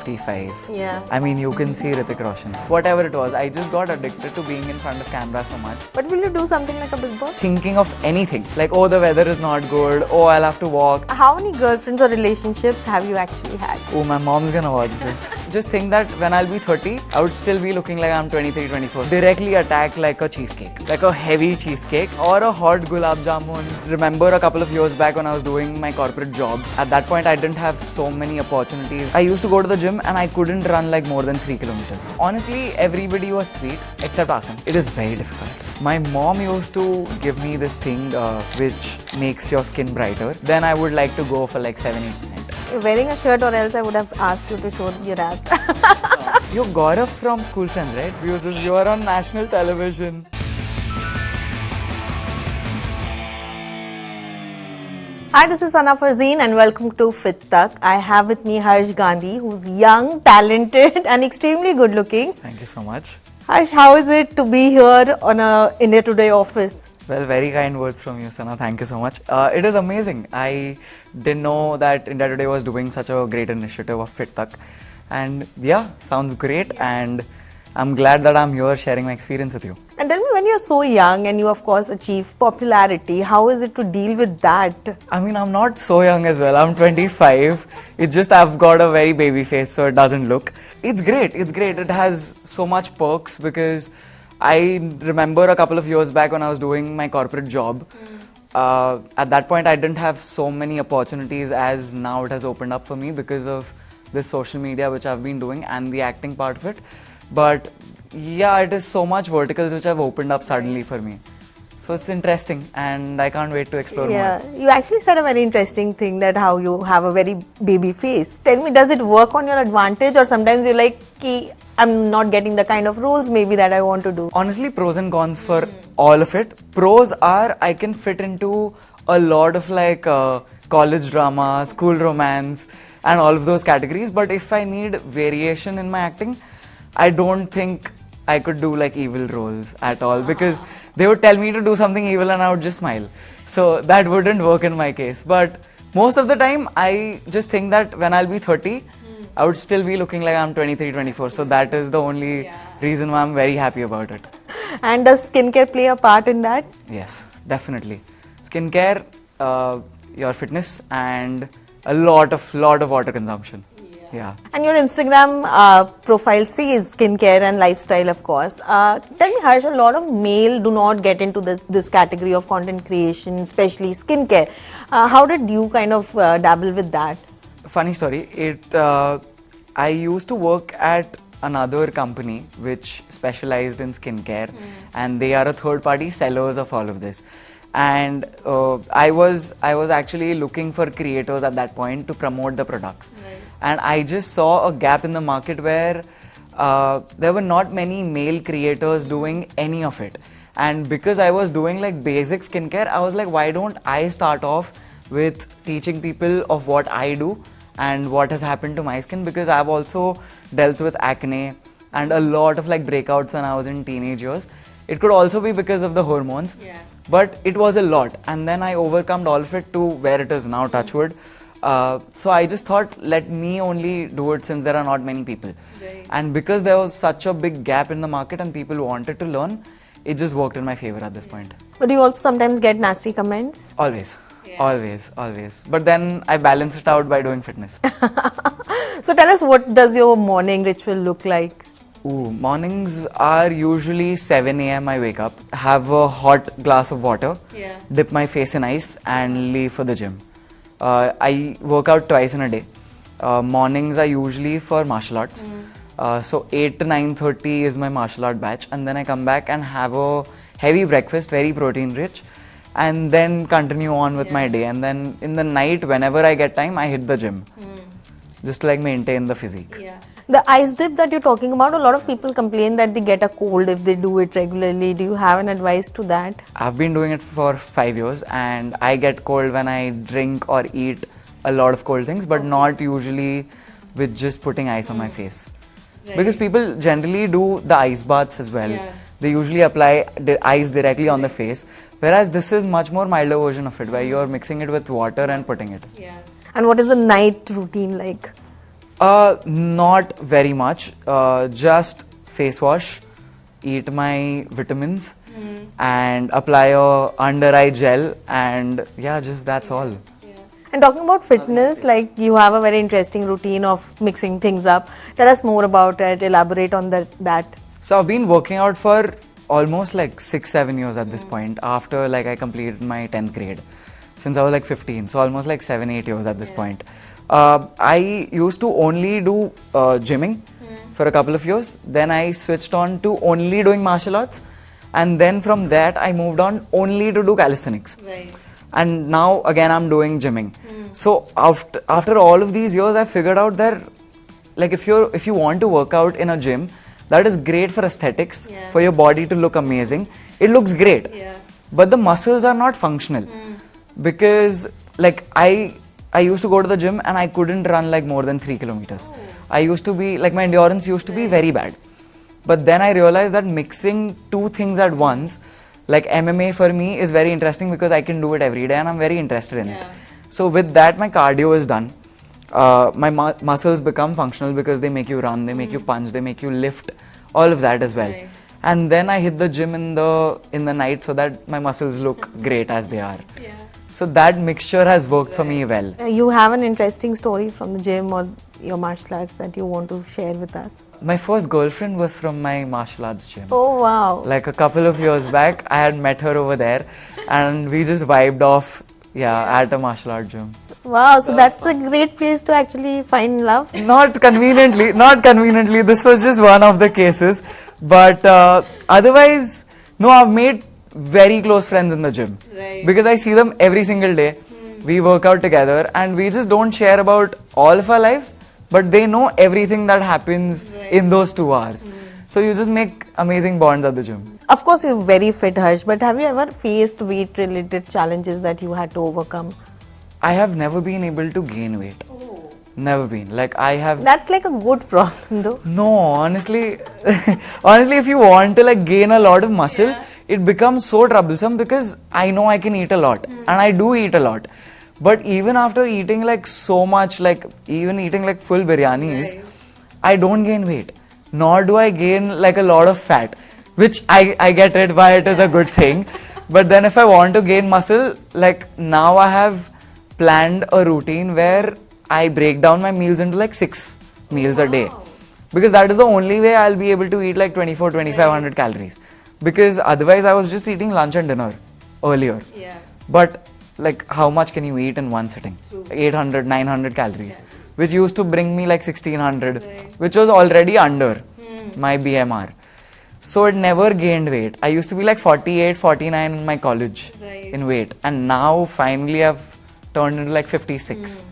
55. Yeah. I mean, you can see Hrithik Roshan. Whatever it was, I just got addicted to being in front of camera so much. But will you do something like a Big Boss? Thinking of anything. Like, oh, the weather is not good. Oh, I'll have to walk. How many girlfriends or relationships have you actually had? Oh, my mom's gonna watch this. Just think that when I'll be 30, I would still be looking like I'm 23, 24. Directly attack like a cheesecake. Like a heavy cheesecake or a hot gulab jamun. Remember a couple of years back when I was doing my corporate job. At that point, I didn't have so many opportunities. I used to go to the gym and I couldn't run like more than 3 kilometers. Honestly, everybody was sweet except Asim. It is very difficult. My mom used to give me this thing which makes your skin brighter. Then I would like to go for like 7-8%. You're wearing a shirt, or else I would have asked you to show your abs. You're Gaurav from School Friends, right? Because you are on national television. Hi, this is Sana Farzeen and welcome to Fit Tak. I have with me Harsh Gandhi, who's young, talented and extremely good looking. Thank you so much. Harsh, how is it to be here on a India Today office? Well, very kind words from you, Sana. Thank you so much. It is amazing. I didn't know that India Today was doing such a great initiative of Fit Tak. And yeah, sounds great. And I'm glad that I'm here sharing my experience with you. And tell me, when you're so young and you of course achieve popularity, how is it to deal with that? I mean, I'm not so young as well. I'm 25. It's just I've got a very baby face, so it doesn't look. It's great. It's great. It has so much perks because I remember a couple of years back when I was doing my corporate job. At that point, I didn't have so many opportunities as now it has opened up for me because of this social media which I've been doing and the acting part of it. But yeah, it is so much verticals which have opened up suddenly for me. So it's interesting and I can't wait to explore more. You actually said a very interesting thing, that how you have a very baby face. Tell me, does it work on your advantage, or sometimes you're like, I'm not getting the kind of roles maybe that I want to do? Honestly, pros and cons for all of it. Pros are I can fit into a lot of like college drama, school romance and all of those categories. But if I need variation in my acting, I don't think I could do like evil roles at all, because they would tell me to do something evil and I would just smile. So that wouldn't work in my case. But most of the time, I just think that when I'll be 30, I would still be looking like I'm 23, 24. So that is the only reason why I'm very happy about it. And does skincare play a part in that? Yes, definitely. Skincare, your fitness, and a lot of water consumption. Yeah. And your Instagram profile says skincare and lifestyle, of course. Tell me, Harsh, a lot of male do not get into this category of content creation, especially skincare. How did you kind of dabble with that? Funny story. I used to work at another company which specialized in skincare, and they are a third-party sellers of all of this. And I was actually looking for creators at that point to promote the products. Right. And I just saw a gap in the market where there were not many male creators doing any of it. And because I was doing like basic skincare, I was like, why don't I start off with teaching people of what I do and what has happened to my skin, because I've also dealt with acne and a lot of like breakouts when I was in teenage years. It could also be because of the hormones, but it was a lot. And then I overcome all of it to where it is now, touch wood. So I just thought, let me only do it since there are not many people. Right. And because there was such a big gap in the market and people wanted to learn, it just worked in my favor at this point. But do you also sometimes get nasty comments? Always. Always. But then I balance it out by doing fitness. So tell us, what does your morning ritual look like? Mornings are usually 7 a.m. I wake up, have a hot glass of water, dip my face in ice and leave for the gym. I work out twice in a day. Mornings are usually for martial arts. So 8 to 9:30 is my martial art batch, and then I come back and have a heavy breakfast, very protein rich, and then continue on with my day. And then in the night, whenever I get time, I hit the gym. Just to like maintain the physique. The ice dip that you're talking about, a lot of people complain that they get a cold if they do it regularly. Do you have an advice to that? I've been doing it for 5 years and I get cold when I drink or eat a lot of cold things, but not usually with just putting ice on my face. Right. Because people generally do the ice baths as well. They usually apply the ice directly on the face, whereas this is much more milder version of it, where you're mixing it with water and putting it. And what is the night routine like? Not very much. Just face wash, eat my vitamins, and apply a under eye gel, and yeah, just that's all. And talking about fitness, like you have a very interesting routine of mixing things up. Tell us more about it. Elaborate on that. So I've been working out for almost like 6-7 years at this point. After like I completed my 10th grade, since I was like 15, so almost like 7-8 years at this point. I used to only do gymming for a couple of years. Then I switched on to only doing martial arts, and then from that I moved on only to do calisthenics. Right. And now again I'm doing gymming. So after all of these years, I figured out that like if you want to work out in a gym, that is great for aesthetics, for your body to look amazing. It looks great, but the muscles are not functional because like I used to go to the gym and I couldn't run like more than 3 kilometers. I used to be like my endurance used to be very bad. But then I realized that mixing two things at once, like MMA for me is very interesting because I can do it every day and I'm very interested in it. So with that, my cardio is done. My muscles become functional because they make you run, they make you punch, they make you lift, all of that as well. And then I hit the gym in the night so that my muscles look great as they are. So that mixture has worked for me well. You have an interesting story from the gym or your martial arts that you want to share with us? My first girlfriend was from my martial arts gym. Oh wow. Like a couple of years back, I had met her over there and we just vibed off at a martial art gym. Wow, so that's a great place to actually find love. Not conveniently, this was just one of the cases. But otherwise, no, I've made very close friends in the gym. Because I see them every single day. We work out together and we just don't share about all of our lives, but they know everything that happens in those 2 hours. So you just make amazing bonds at the gym. Of course, you're very fit, Harsh, but have you ever faced weight-related challenges that you had to overcome? I have never been able to gain weight. Never been. Like I have. That's like a good problem, though. No, honestly, if you want to like gain a lot of muscle, it becomes so troublesome because I know I can eat a lot and I do eat a lot. But even after eating like so much, like even eating like full biryanis, I don't gain weight. Nor do I gain like a lot of fat, which I get it why it is a good thing. But then if I want to gain muscle, like now I have planned a routine where I break down my meals into like 6 meals a day. Because that is the only way I'll be able to eat like 2,500 calories. Because otherwise I was just eating lunch and dinner earlier. But like how much can you eat in one sitting? 800, 900 calories. Which used to bring me like 1,600, which was already under my BMR. So it never gained weight. I used to be like 48, 49 in my college in weight. And now finally I've turned into like 56.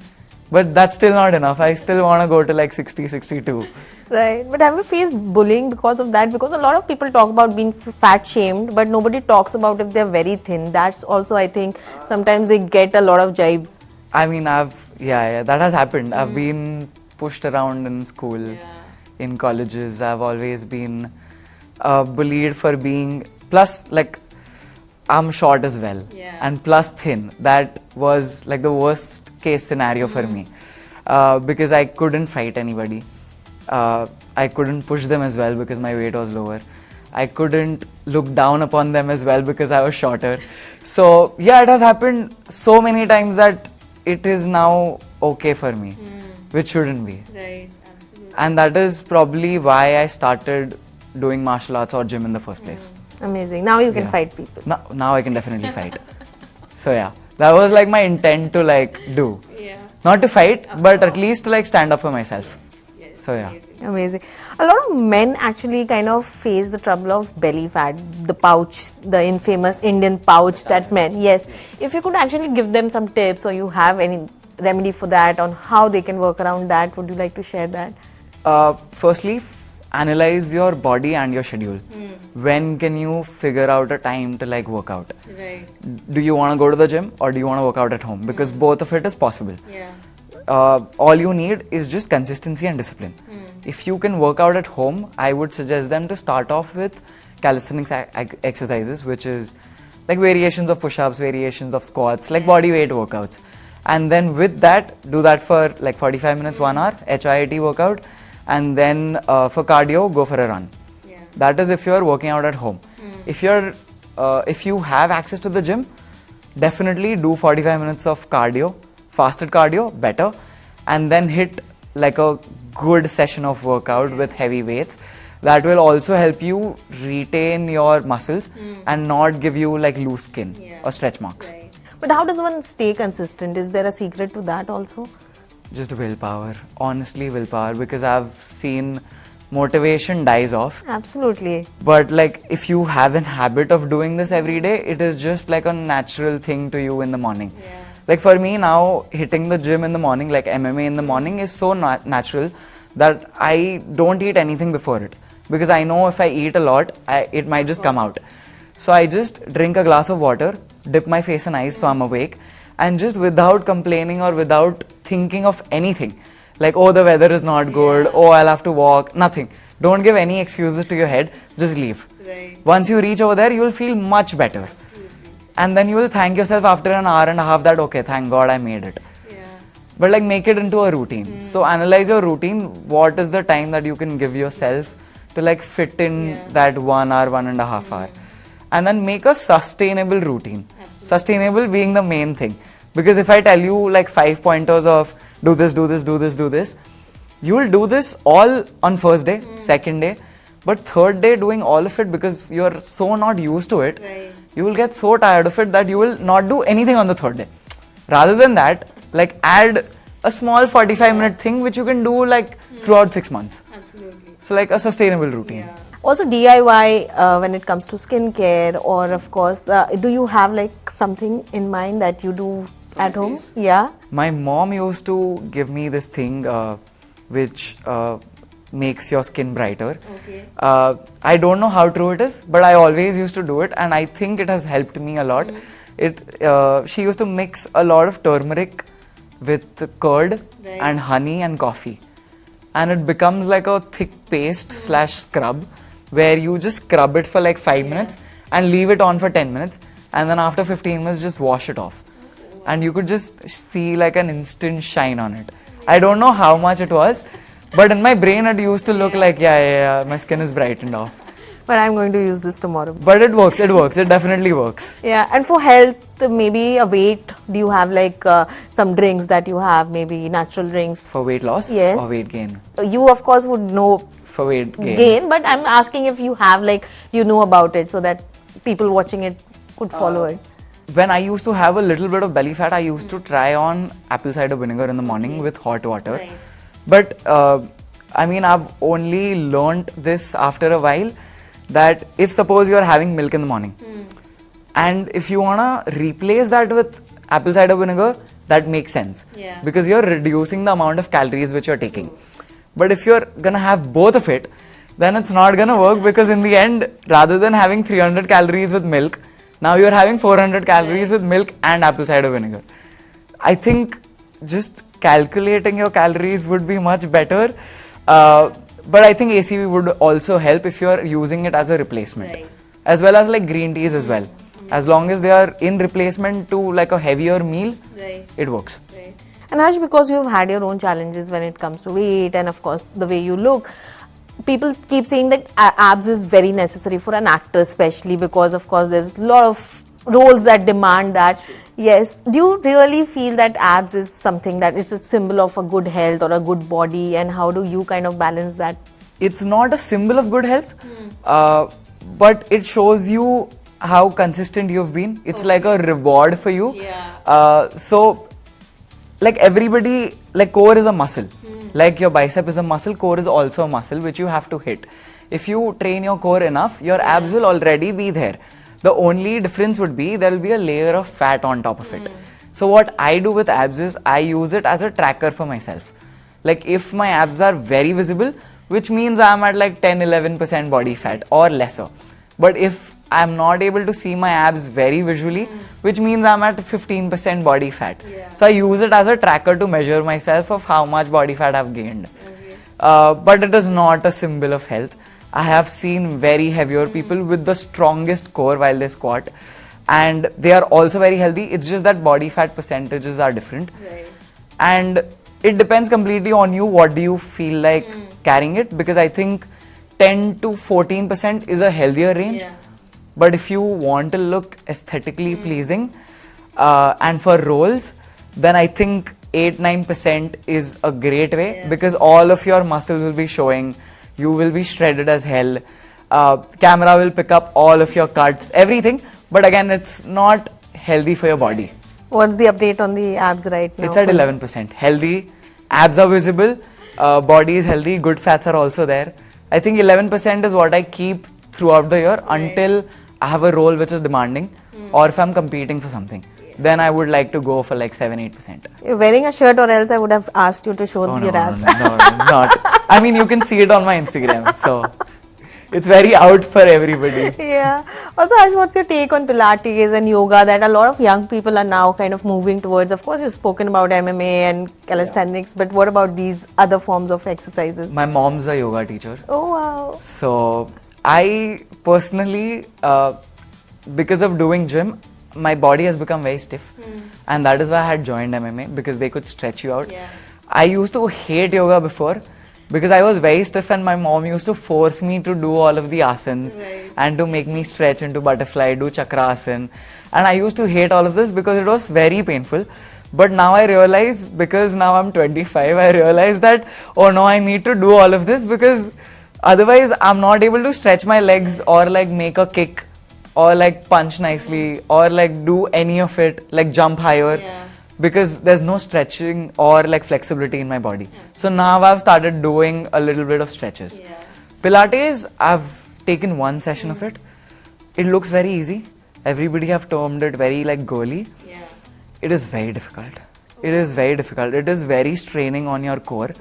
But that's still not enough. I still want to go to like 60, 62. Right. But have you faced bullying because of that? Because a lot of people talk about being fat shamed, but nobody talks about if they're very thin. That's also, I think, sometimes they get a lot of jibes. I mean, that has happened. I've been pushed around in school, in colleges. I've always been bullied for being, plus like, I'm short as well. And plus thin. That was like the worst case scenario for me. Because I couldn't fight anybody. I couldn't push them as well because my weight was lower. I couldn't look down upon them as well because I was shorter. So yeah, it has happened so many times that it is now okay for me, which shouldn't be. Right, absolutely. And that is probably why I started doing martial arts or gym in the first place. Amazing. Now you can fight people. Now I can definitely fight. So yeah, that was like my intent to like do. Not to fight, but at least to like stand up for myself. So yeah. Amazing. A lot of men actually kind of face the trouble of belly fat, the pouch, the infamous Indian pouch that men. Yes. If you could actually give them some tips or you have any remedy for that on how they can work around that, would you like to share that? Firstly, analyze your body and your schedule. When can you figure out a time to like work out? Do you want to go to the gym or do you want to work out at home? Because both of it is possible. All you need is just consistency and discipline. If you can work out at home, I would suggest them to start off with calisthenics exercises, which is like variations of push-ups, variations of squats, like body weight workouts. and then with that, do that for like 45 minutes, 1 hour, HIIT workout, and then for cardio, go for a run. Yeah. That is if you're working out at home. If you have access to the gym, definitely do 45 minutes of cardio, fasted cardio, better, and then hit like a good session of workout with heavy weights. That will also help you retain your muscles and not give you like loose skin or stretch marks. Right. But how does one stay consistent? Is there a secret to that also? Just willpower, honestly willpower, because I've seen motivation dies off. Absolutely. But like if you have an habit of doing this every day, it is just like a natural thing to you in the morning. Yeah. Like for me now, hitting the gym in the morning, like MMA in the morning, is so natural that I don't eat anything before it, because I know if I eat a lot, it might just come out. So I just drink a glass of water, dip my face in ice so I'm awake, and just without complaining or without thinking of anything, like, oh, the weather is not good, oh, I'll have to walk, nothing. Don't give any excuses to your head, just leave. Right. Once you reach over there, you will feel much better. And then you will thank yourself after an hour and a half that, okay, thank God I made it. Yeah. But like make it into a routine. So analyze your routine. What is the time that you can give yourself to like fit in that 1 hour, 1.5 hour? And then make a sustainable routine. Sustainable being the main thing. Because if I tell you like 5 pointers of do this, do this, do this, do this, you will do this all on first day, second day, but third day doing all of it because you're so not used to it, Right. you will get so tired of it that you will not do anything on the third day. Rather than that, like add a small 45-minute thing which you can do like throughout 6 months. Absolutely. So like a sustainable routine. Also DIY when it comes to skincare, or of course, do you have like something in mind that you do at home? Yeah. My mom used to give me this thing which makes your skin brighter. Okay. I don't know how true it is, but I always used to do it, and I think it has helped me a lot. She used to mix a lot of turmeric with curd and honey and coffee, and it becomes like a thick paste / scrub where you just scrub it for like 5 minutes and leave it on for 10 minutes, and then after 15 minutes just wash it off, and you could just see like an instant shine on it. I don't know how much it was, but in my brain it used to look like my skin is brightened off. But I'm going to use this tomorrow. But it works, it definitely works. Yeah, and for health, maybe a weight, do you have like some drinks that you have, maybe natural drinks? For weight loss Yes. or weight gain? You of course would know For weight gain, but I'm asking if you have like, you know about it so that people watching it could follow it. When I used to have a little bit of belly fat, I used to try on apple cider vinegar in the morning with hot water. Right. But I mean, I've only learnt this after a while, that if suppose you're having milk in the morning and if you wanna replace that with apple cider vinegar, that makes sense. Yeah. Because you're reducing the amount of calories which you're taking. But if you're gonna have both of it, then it's not gonna work, because in the end, rather than having 300 calories with milk, now you're having 400 calories with milk and apple cider vinegar. I think just calculating your calories would be much better. But I think ACV would also help if you're using it as a replacement. Right. As well as like green teas as well. As long as they are in replacement to like a heavier meal, Right. it works. Right. And Harsh, because you've had your own challenges when it comes to weight and of course the way you look, people keep saying that abs is very necessary for an actor, especially because of course there's a lot of roles that demand that. Yes. Do you really feel that abs is something that is a symbol of a good health or a good body, and how do you kind of balance that? It's not a symbol of good health, but it shows you how consistent you've been. It's like a reward for you. Yeah. So like everybody, like core is a muscle. Like your bicep is a muscle, core is also a muscle which you have to hit. If you train your core enough, your abs will already be there. The only difference would be there will be a layer of fat on top of it. So what I do with abs is I use it as a tracker for myself. Like if my abs are very visible, which means I'm at like 10-11% body fat or lesser. But if I'm not able to see my abs very visually, which means I'm at 15% body fat. Yeah. So I use it as a tracker to measure myself of how much body fat I've gained. But it is not a symbol of health. I have seen very heavier people with the strongest core while they squat. and they are also very healthy. It's just that body fat percentages are different. Right. And it depends completely on you. What do you feel like carrying it? Because I think 10 to 14% is a healthier range. Yeah. But if you want to look aesthetically pleasing and for roles, then I think 8-9% is a great way, because all of your muscles will be showing. You will be shredded as hell. Camera will pick up all of your cuts, everything. But again, it's not healthy for your body. What's the update on the abs right now? It's at 11%. Healthy, abs are visible, body is healthy, good fats are also there. I think 11% is what I keep throughout the year until I have a role which is demanding, or if I'm competing for something. Then I would like to go for like 7-8%. You're wearing a shirt, or else I would have asked you to show your abs. No, not. I mean, you can see it on my Instagram, so it's very out for everybody. Yeah. Also, Harsh, what's your take on Pilates and yoga that a lot of young people are now kind of moving towards? Of course, you've spoken about MMA and calisthenics, but what about these other forms of exercises? My mom's a yoga teacher. Oh, wow. So I personally, because of doing gym, my body has become very stiff, and that is why I had joined MMA, because they could stretch you out. Yeah. I used to hate yoga before because I was very stiff, and my mom used to force me to do all of the asanas and to make me stretch into butterfly, do chakra asana, and I used to hate all of this because it was very painful. But now I realize, because now I'm 25, I realize that, oh no, I need to do all of this, because otherwise I'm not able to stretch my legs or like make a kick or like punch nicely or like do any of it, like jump higher, because there's no stretching or like flexibility in my body. So now I've started doing a little bit of stretches. Pilates, I've taken one session of it. It looks very easy. Everybody have termed it very like girly. It is very difficult. It is very difficult. It is very straining on your core.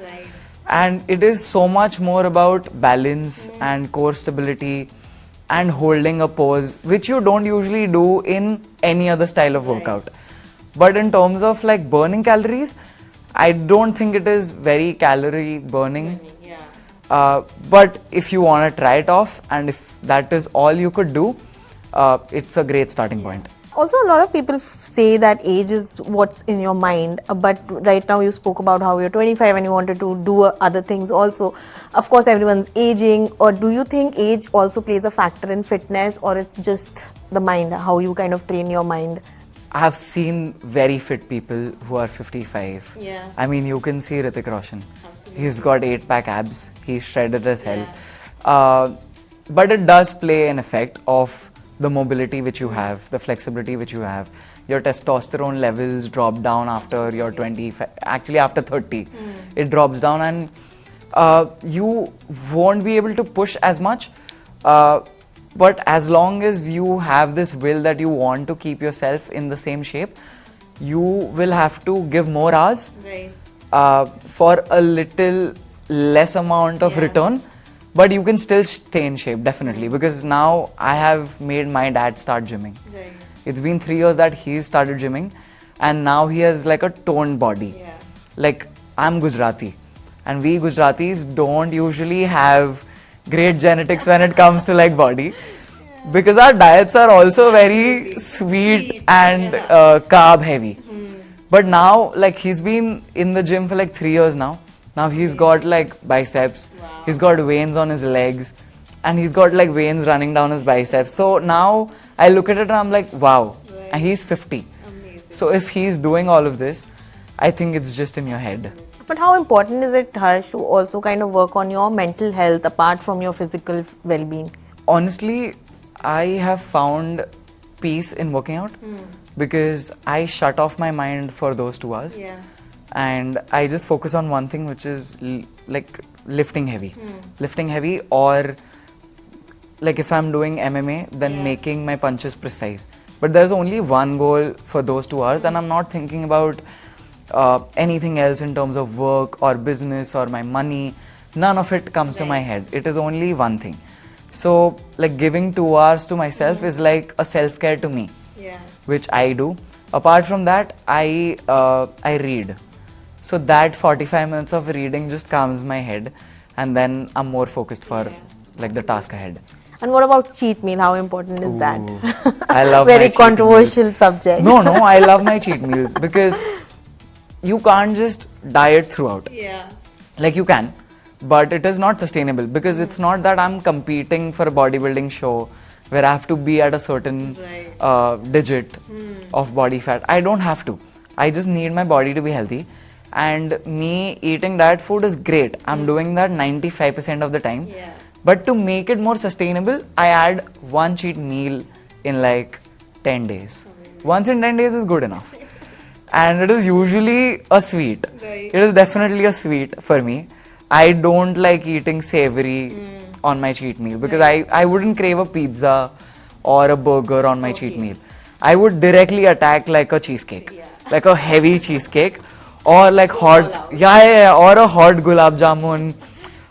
And it is so much more about balance and core stability and holding a pose, which you don't usually do in any other style of workout. But in terms of like burning calories, I don't think it is very calorie burning. But if you want to try it off, and if that is all you could do, it's a great starting point. Also, a lot of people say that age is what's in your mind, but right now you spoke about how you're 25 and you wanted to do other things also. Of course, everyone's aging, or do you think age also plays a factor in fitness, or it's just the mind, how you kind of train your mind? I have seen very fit people who are 55. I mean, you can see Hrithik Roshan. He's got 8-pack abs. He's shredded as hell. But it does play an effect of the mobility which you have, the flexibility which you have. Your testosterone levels drop down after your 25, actually after 30. It drops down, and you won't be able to push as much. But as long as you have this will that you want to keep yourself in the same shape, you will have to give more hours for a little less amount of return. But you can still stay in shape, definitely, because now I have made my dad start gymming. It's been 3 years that he's started gymming, and now he has like a toned body. Like, I'm Gujarati, and we Gujaratis don't usually have great genetics when it comes to like body, because our diets are also very sweet and carb heavy. But now, like, he's been in the gym for like 3 years now. Now he's got like biceps, he's got veins on his legs, and he's got like veins running down his biceps. So now I look at it and I'm like, wow, and he's 50. So if he's doing all of this, I think it's just in your head. But how important is it, Harsh, to also kind of work on your mental health apart from your physical well-being? Honestly, I have found peace in working out, because I shut off my mind for those 2 hours. And I just focus on one thing, which is like lifting heavy. Lifting heavy, or like if I'm doing MMA, then making my punches precise. But there's only one goal for those 2 hours, and I'm not thinking about anything else in terms of work or business or my money. None of it comes to my head. It is only one thing. So like giving 2 hours to myself is like a self-care to me, which I do. Apart from that, I read. So that 45 minutes of reading just calms my head, and then I'm more focused for like the task ahead. And what about cheat meal? How important is that? I love Very my cheat controversial meals. subject. No, I love my cheat meals because you can't just diet throughout. Yeah. Like you can, but it is not sustainable because it's not that I'm competing for a bodybuilding show where I have to be at a certain digit of body fat. I don't have to. I just need my body to be healthy. And me eating diet food is great. I'm doing that 95% of the time. Yeah. But to make it more sustainable, I add one cheat meal in like 10 days. Once in 10 days is good enough. And it is usually a sweet. Right. It is definitely a sweet for me. I don't like eating savory on my cheat meal because I wouldn't crave a pizza or a burger on my cheat meal. I would directly attack like a cheesecake, like a heavy cheesecake, or like hot, or a hot gulab jamun,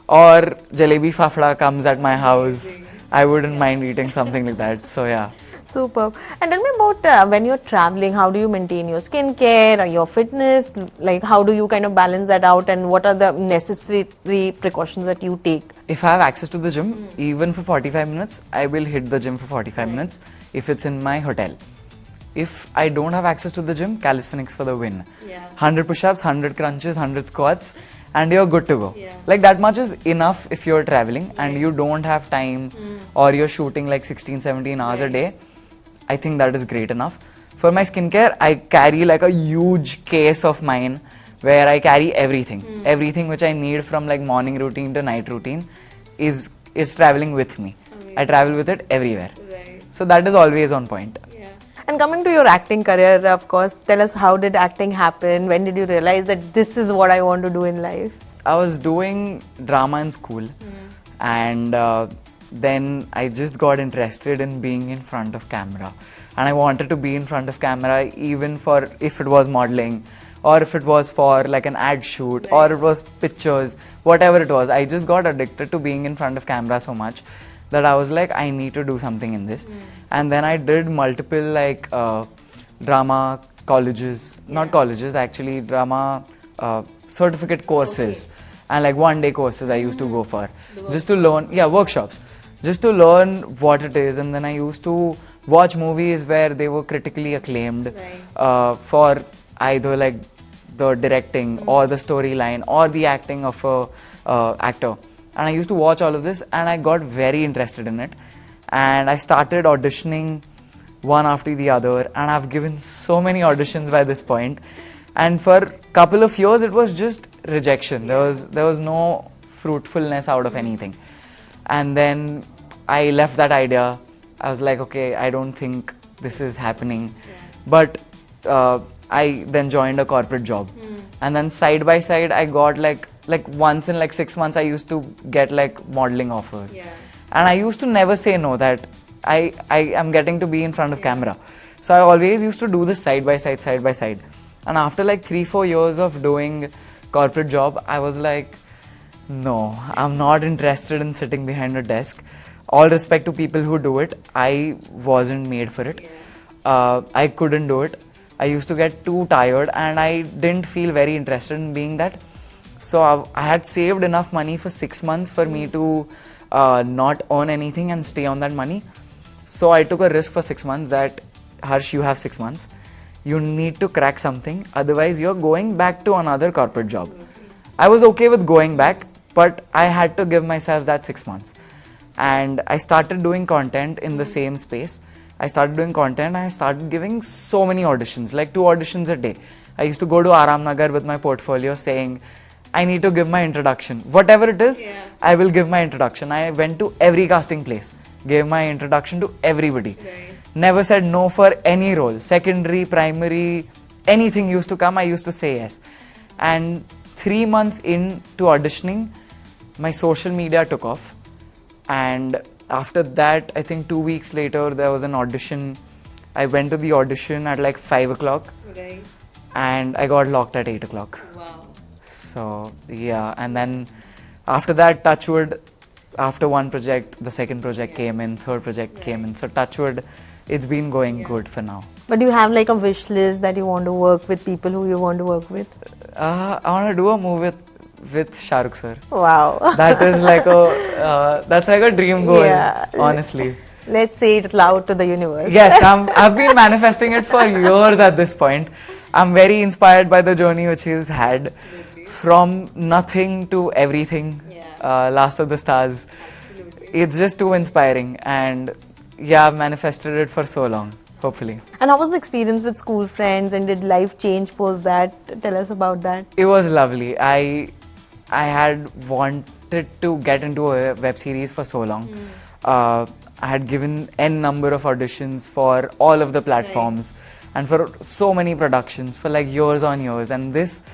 or jalebi fafda comes at my house. I wouldn't mind eating something like that. So yeah. Superb. And tell me about when you're traveling, how do you maintain your skincare or your fitness? Like, how do you kind of balance that out, and what are the necessary precautions that you take? If I have access to the gym, even for 45 minutes, I will hit the gym for 45 minutes if it's in my hotel. If I don't have access to the gym, calisthenics for the win. 100 push-ups, 100 crunches, 100 squats, and you're good to go. Like that much is enough if you're traveling and you don't have time or you're shooting like 16, 17 hours a day. I think that is great enough. For my skincare, I carry like a huge case of mine where I carry everything. Everything which I need from like morning routine to night routine is traveling with me. I travel with it everywhere. So that is always on point. And coming to your acting career, of course, tell us, how did acting happen? When did you realize that this is what I want to do in life? I was doing drama in school and then I just got interested in being in front of camera. And I wanted to be in front of camera even for if it was modeling or if it was for like an ad shoot or it was pictures, whatever it was. I just got addicted to being in front of camera so much that I was like, I need to do something in this. And then I did multiple like drama colleges, not colleges actually, drama certificate courses and like one-day courses I used to go for just to learn, workshops, just to learn what it is. And then I used to watch movies where they were critically acclaimed for either like the directing or the storyline or the acting of a actor. And I used to watch all of this and I got very interested in it. And I started auditioning one after the other and I've given so many auditions by this point. And for a couple of years it was just rejection. There was no fruitfulness out of anything. And then I left that idea. I was like, okay, I don't think this is happening. But I then joined a corporate job. And then side by side I got like once in like 6 months I used to get like modeling offers. And I used to never say no, that I am getting to be in front of camera. So I always used to do this side by side. And after like 3-4 years of doing corporate job, I was like, no, I'm not interested in sitting behind a desk. All respect to people who do it, I wasn't made for it. I couldn't do it. I used to get too tired and I didn't feel very interested in being that. So I had saved enough money for 6 months for me to not earn anything and stay on that money. So I took a risk for 6 months that, Harsh, you have 6 months. You need to crack something, otherwise you're going back to another corporate job. I was okay with going back, but I had to give myself that 6 months. And I started doing content in the same space. I started doing content and I started giving so many auditions, like 2 auditions a day. I used to go to Aram Nagar with my portfolio saying, I need to give my introduction. Whatever it is, I will give my introduction. I went to every casting place, gave my introduction to everybody. Never said no for any role. Secondary, primary, anything used to come, I used to say yes. And 3 months into auditioning, my social media took off. And after that, I think 2 weeks later, there was an audition. I went to the audition at like 5 o'clock. And I got locked at 8 o'clock. Wow. So, yeah. And then after that, touchwood, after one project, the second project came in, third project came in. So, touchwood, it's been going good for now. But do you have like a wish list that you want to work with people who you want to work with? I want to do a movie with Shah Rukh sir. Wow. That is like a dream goal, Yeah. honestly. Let's say it loud to the universe. Yes, I've been manifesting it for years at this point. I'm very inspired by the journey which he's had. From nothing to everything, Last of the Stars. It's just too inspiring, and yeah, I've manifested it for so long, hopefully. And how was the experience with School Friends, and did life change post that? Tell us about that. It was lovely. I had wanted to get into a web series for so long. I had given n number of auditions for all of the platforms and for so many productions for like years on years, and this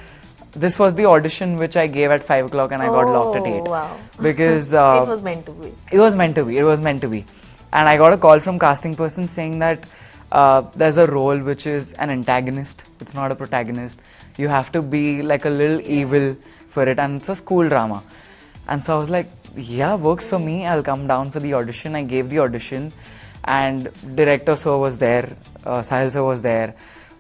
was the audition which I gave at 5 o'clock and I got locked at 8. Wow. Because It was meant to be. It was meant to be. It was meant to be. And I got a call from casting person saying that there's a role which is an antagonist. It's not a protagonist. You have to be like a little evil for it, and it's a school drama. And so I was like, yeah, works for me. I'll come down for the audition. I gave the audition, and director sir was there, Sahil sir was there,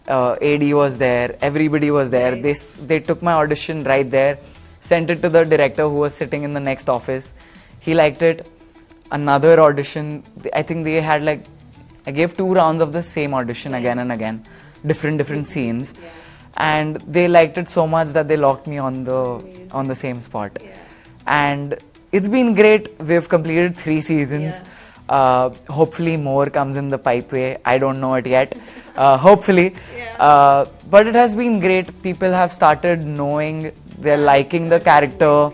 AD was there, everybody was there. They took my audition right there, sent it to the director who was sitting in the next office. He liked it. Another audition, I think they had like, I gave 2 rounds of the same audition again and again, different scenes, and they liked it so much that they locked me on the same spot. And it's been great. We've completed 3 seasons. Hopefully more comes in the pipeway. I don't know it yet. Hopefully. But it has been great. People have started knowing, they're liking the character.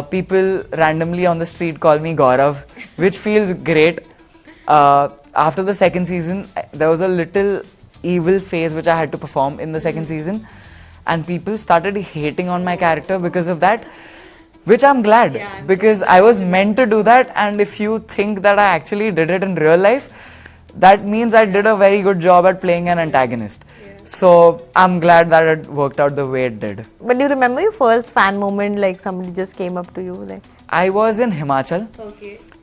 People randomly on the street call me Gaurav, which feels great. After the 2nd season, there was a little evil phase which I had to perform in the 2nd season, and people started hating on my character because of that, which I'm glad, because I was meant to do that. And if you think that I actually did it in real life, that means I did a very good job at playing an antagonist. So I'm glad that it worked out the way it did. But do you remember your first fan moment, like somebody just came up to you? Like, I was in Himachal.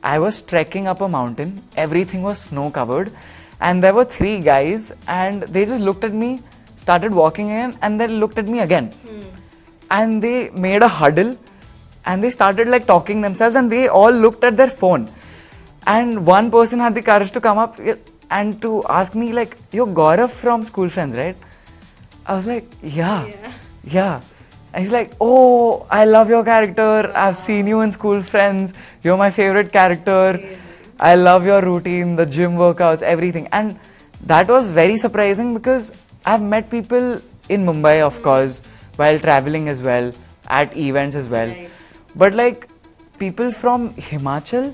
I was trekking up a mountain. Everything was snow covered. And there were 3 guys, and they just looked at me, started walking in, and then looked at me again. And they made a huddle, and they started like talking themselves, and they all looked at their phone. And one person had the courage to come up and to ask me like, "You're Gaurav from School Friends, right?" I was like, yeah. And he's like, "Oh, I love your character. I've seen you in School Friends. You're my favorite character. I love your routine, the gym workouts, everything." And that was very surprising, because I've met people in Mumbai, of course, while traveling as well, at events as well. But like, people from Himachal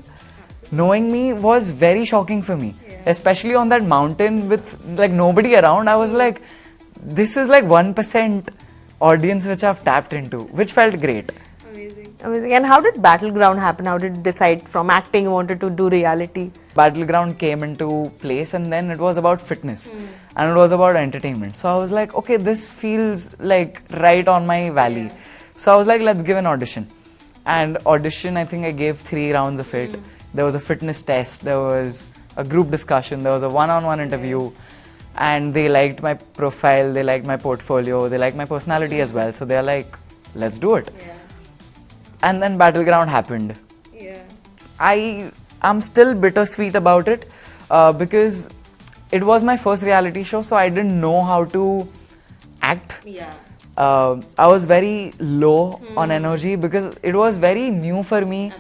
knowing me was very shocking for me, especially on that mountain with like nobody around. I was like, this is like 1% audience which I've tapped into, which felt great. amazing. And how did Battleground happen? How did you decide from acting you wanted to do reality? Battleground came into place, and then it was about fitness and it was about entertainment. So I was like, okay, this feels like right on my valley. So I was like, let's give an audition. And audition, I think I gave 3 rounds of it. There was a fitness test, there was a group discussion, there was a one-on-one interview, and they liked my profile, they liked my portfolio, they liked my personality as well. So they're like, let's do it. And then Battleground happened. I'm still bittersweet about it, because it was my first reality show, so I didn't know how to act. I was very low on energy because it was very new for me.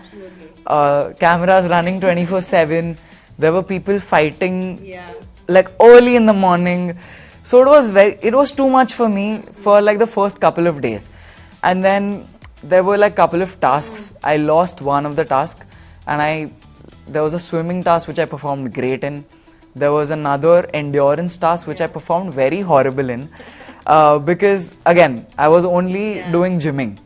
Cameras running 24/7. There were people fighting like early in the morning. So it was too much for me for like the first couple of days. And then there were like couple of tasks. I lost one of the tasks, and there was a swimming task which I performed great in. There was another endurance task which I performed very horrible in, because again, I was only doing gymming.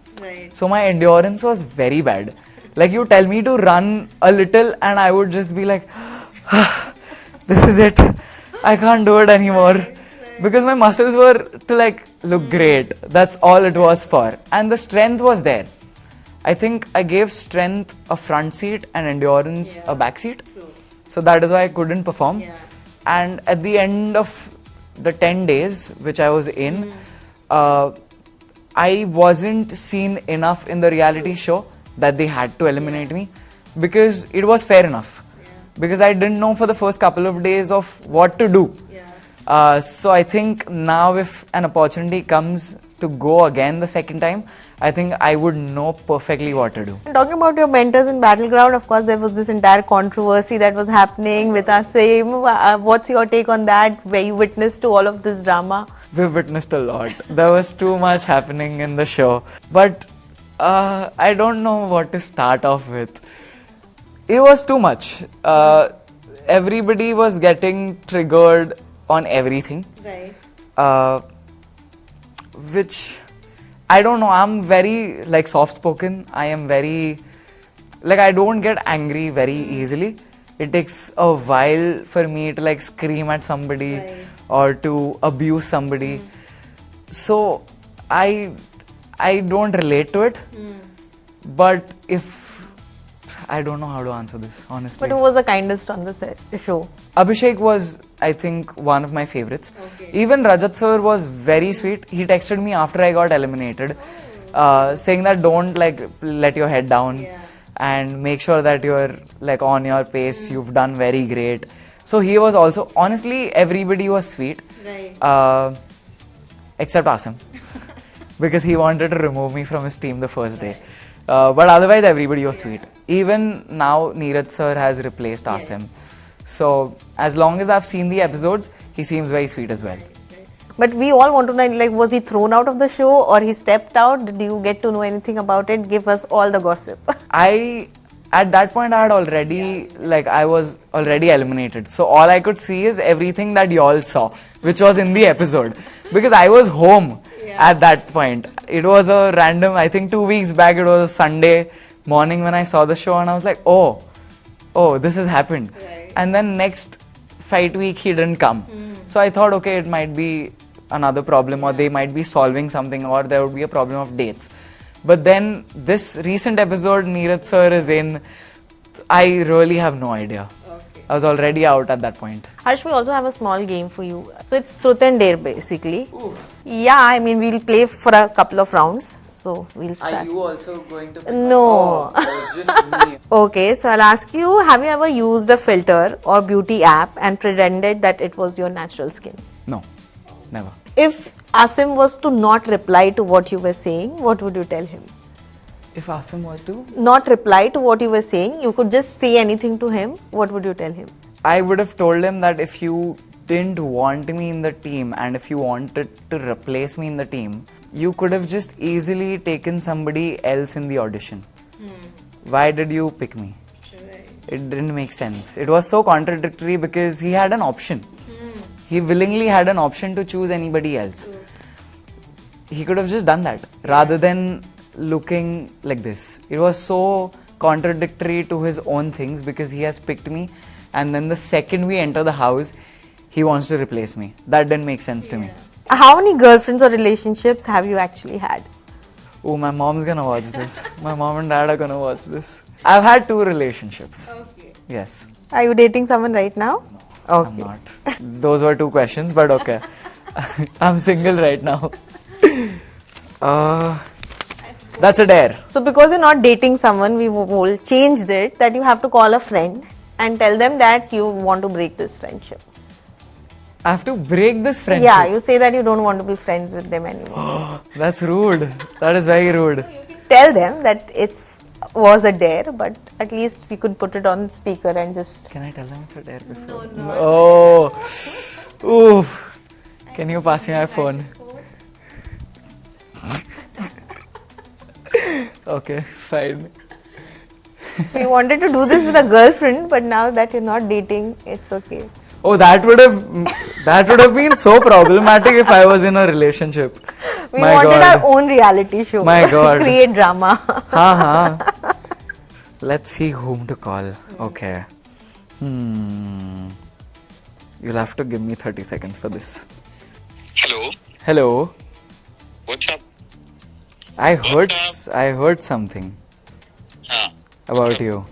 So my endurance was very bad. Like, you tell me to run a little and I would just be like, this is it. I can't do it anymore. Because my muscles were to like look great. That's all it was for. And the strength was there. I think I gave strength a front seat and endurance a back seat. So that is why I couldn't perform. And at the end of the 10 days which I was in, I wasn't seen enough in the reality show that they had to eliminate me, because it was fair enough. Because I didn't know for the first couple of days of what to do. So I think now if an opportunity comes to go again the second time, I think I would know perfectly what to do. And talking about your mentors in Battleground, of course, there was this entire controversy that was happening with Asim. What's your take on that, where you witnessed to all of this drama? We've witnessed a lot. There was too much happening in the show. But I don't know what to start off with. It was too much. Everybody was getting triggered on everything. Right. Which, I don't know, I'm very soft-spoken. I am very, I don't get angry very easily. It takes a while for me to scream at somebody. Right. Or to abuse somebody. So I don't relate to it. But I don't know how to answer this, honestly. But who was the kindest on the show? Abhishek was, I think, one of my favorites. Even Rajat sir was very sweet. He texted me after I got eliminated, saying that don't let your head down and make sure that you're on your pace. You've done very great. So he was also, honestly, everybody was sweet. Right. Except Asim. Because he wanted to remove me from his team the first day. But otherwise, everybody was sweet. Even now, Neeraj sir has replaced Asim. So, as long as I've seen the episodes, he seems very sweet as well. But we all want to know, was he thrown out of the show or he stepped out? Did you get to know anything about it? Give us all the gossip. At that point, I had already, I was already eliminated. So all I could see is everything that you all saw, which was in the episode. Because I was home at that point. It was a random, I think 2 weeks back, it was a Sunday morning when I saw the show and I was like, oh, this has happened. Right. And then next fight week, he didn't come. So I thought, okay, it might be another problem or they might be solving something or there would be a problem of dates. But then this recent episode Neeraj sir is in, I really have no idea. Okay. I was already out at that point. Harsh, we also have a small game for you. So it's truth and dare basically. Ooh. Yeah, I mean we'll play for a couple of rounds. So we'll start. Are you also going to pick No. It was just me. Okay, so I'll ask you, have you ever used a filter or beauty app and pretended that it was your natural skin? No, never. If Asim was to not reply to what you were saying, what would you tell him? If Asim was to? Not reply to what you were saying, you could just say anything to him, what would you tell him? I would have told him that if you didn't want me in the team and if you wanted to replace me in the team, you could have just easily taken somebody else in the audition. Why did you pick me? Right. It didn't make sense. It was so contradictory because he had an option. He willingly had an option to choose anybody else. He could have just done that rather than looking like this. It was so contradictory to his own things because he has picked me and then the second we enter the house, he wants to replace me. That didn't make sense to me. How many girlfriends or relationships have you actually had? Oh, my mom's gonna watch this. My mom and dad are gonna watch this. I've had 2 relationships. Okay. Yes. Are you dating someone right now? No, okay. I'm not. Those were 2 questions, but okay. I'm single right now. That's a dare. So because you're not dating someone, we will changed it that you have to call a friend and tell them that you want to break this friendship. I have to break this friendship? Yeah, you say that you don't want to be friends with them anymore. That's rude. That is very rude. Tell them that was a dare, but at least we could put it on speaker and just... Can I tell them it's a dare before? No. Oh. Ooh. Can you pass me my phone? Okay, fine. We wanted to do this with a girlfriend, but now that you're not dating, it's okay. Oh, that would have been so problematic if I was in a relationship. We wanted our own reality show. My God. Create drama. Let's see whom to call. Okay. You'll have to give me 30 seconds for this. Hello. Hello. What's up? I heard something about you.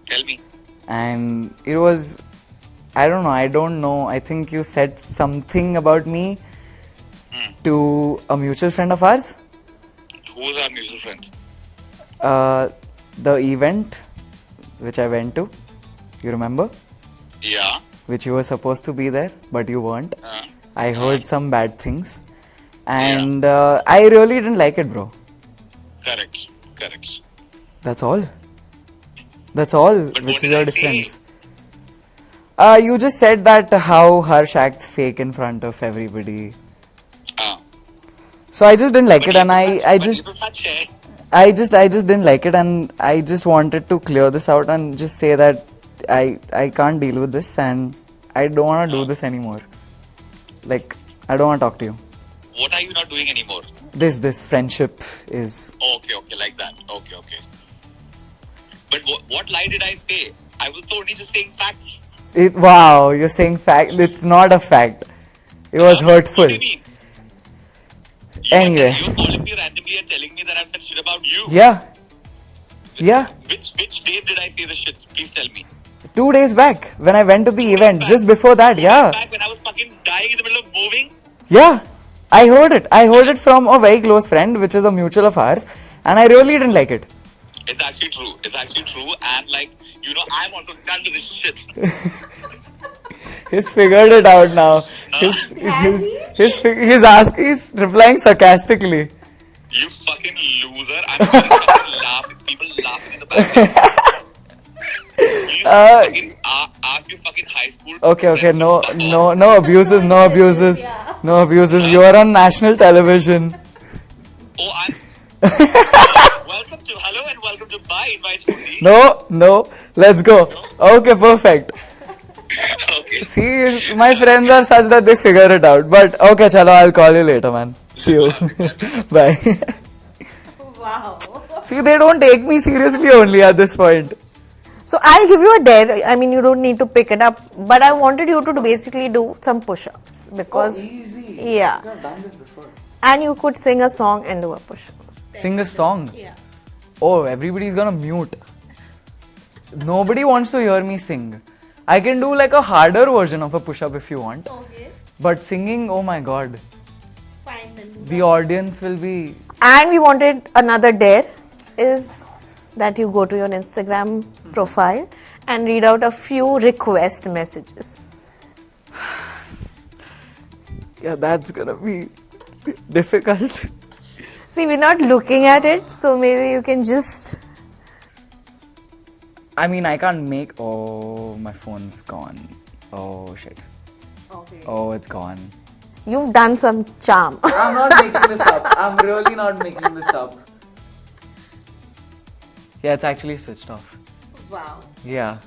Tell me. And it was, I don't know. I think you said something about me to a mutual friend of ours. girlfriend? The event which I went to, you remember? Yeah. Which you were supposed to be there, but you weren't. Uh, I heard some bad things, and I really didn't like it, bro. correct. Correct. That's all. That's all. But Which what is did your I difference? say? You just said that how Harsh acts fake in front of everybody. So I just didn't like it, and I just didn't like it, and I just wanted to clear this out and just say that I can't deal with this, and I don't want to do this anymore. Like, I don't want to talk to you. What are you not doing anymore? This friendship is. Okay, like that. Okay. But what lie did I say? I was only just saying facts. Wow, you're saying fact. It's not a fact. It was hurtful. What do you mean? Anyway. You're calling me randomly and telling me that I've said shit about you. Yeah. Which day did I say the shit? Please tell me. 2 days back when I went to the event, just before that, Back when I was fucking dying in the middle of moving. Yeah, I heard it. I heard it from a very close friend, which is a mutual of ours, and I really didn't like it. It's actually true. And I'm also done with this shit. He's figured it out now. He's replying sarcastically. You fucking loser. I'm fucking laughing. People laughing in the background. You fucking ask your fucking high school. Okay. No abuses. You are on national television. Oh, welcome to my invite only. No. Let's go. Okay, perfect. Okay. See, my friends are such that they figure it out. But okay, chalo, I'll call you later, man. See you. Bye. Wow. See, they don't take me seriously only at this point. So I'll give you a dare. I mean, you don't need to pick it up, but I wanted you to basically do some push-ups because Easy. Yeah. I've done this before. And you could sing a song and do a push-up. Sing a song. Yeah. Oh, everybody's gonna mute. Nobody wants to hear me sing. I can do like a harder version of a push-up if you want. Okay. But singing, oh my god. Fine then. The audience will be. And we wanted another dare is that you go to your Instagram profile and read out a few request messages. Yeah, that's gonna be difficult. See, we're not looking at it, so maybe you can just. I mean, I can't make. Oh, my phone's gone. Oh shit. Okay. Oh, it's gone. You've done some charm. I'm not making this up. I'm really not making this up. Yeah, it's actually switched off. Wow. Yeah.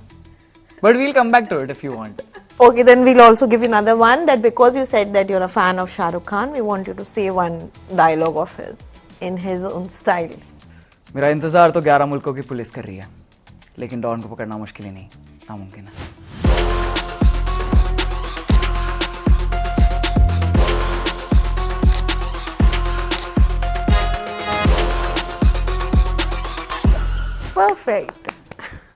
But we'll come back to it if you want. Okay, then we'll also give you another one that because you said that you're a fan of Shah Rukh Khan, we want you to say one dialogue of his in his own style. मेरा इंतजार तो 11 मुल्कों की police कर रही है, लेकिन don को पकड़ना मुश्किल ही नहीं, नामुमकिन है. Perfect.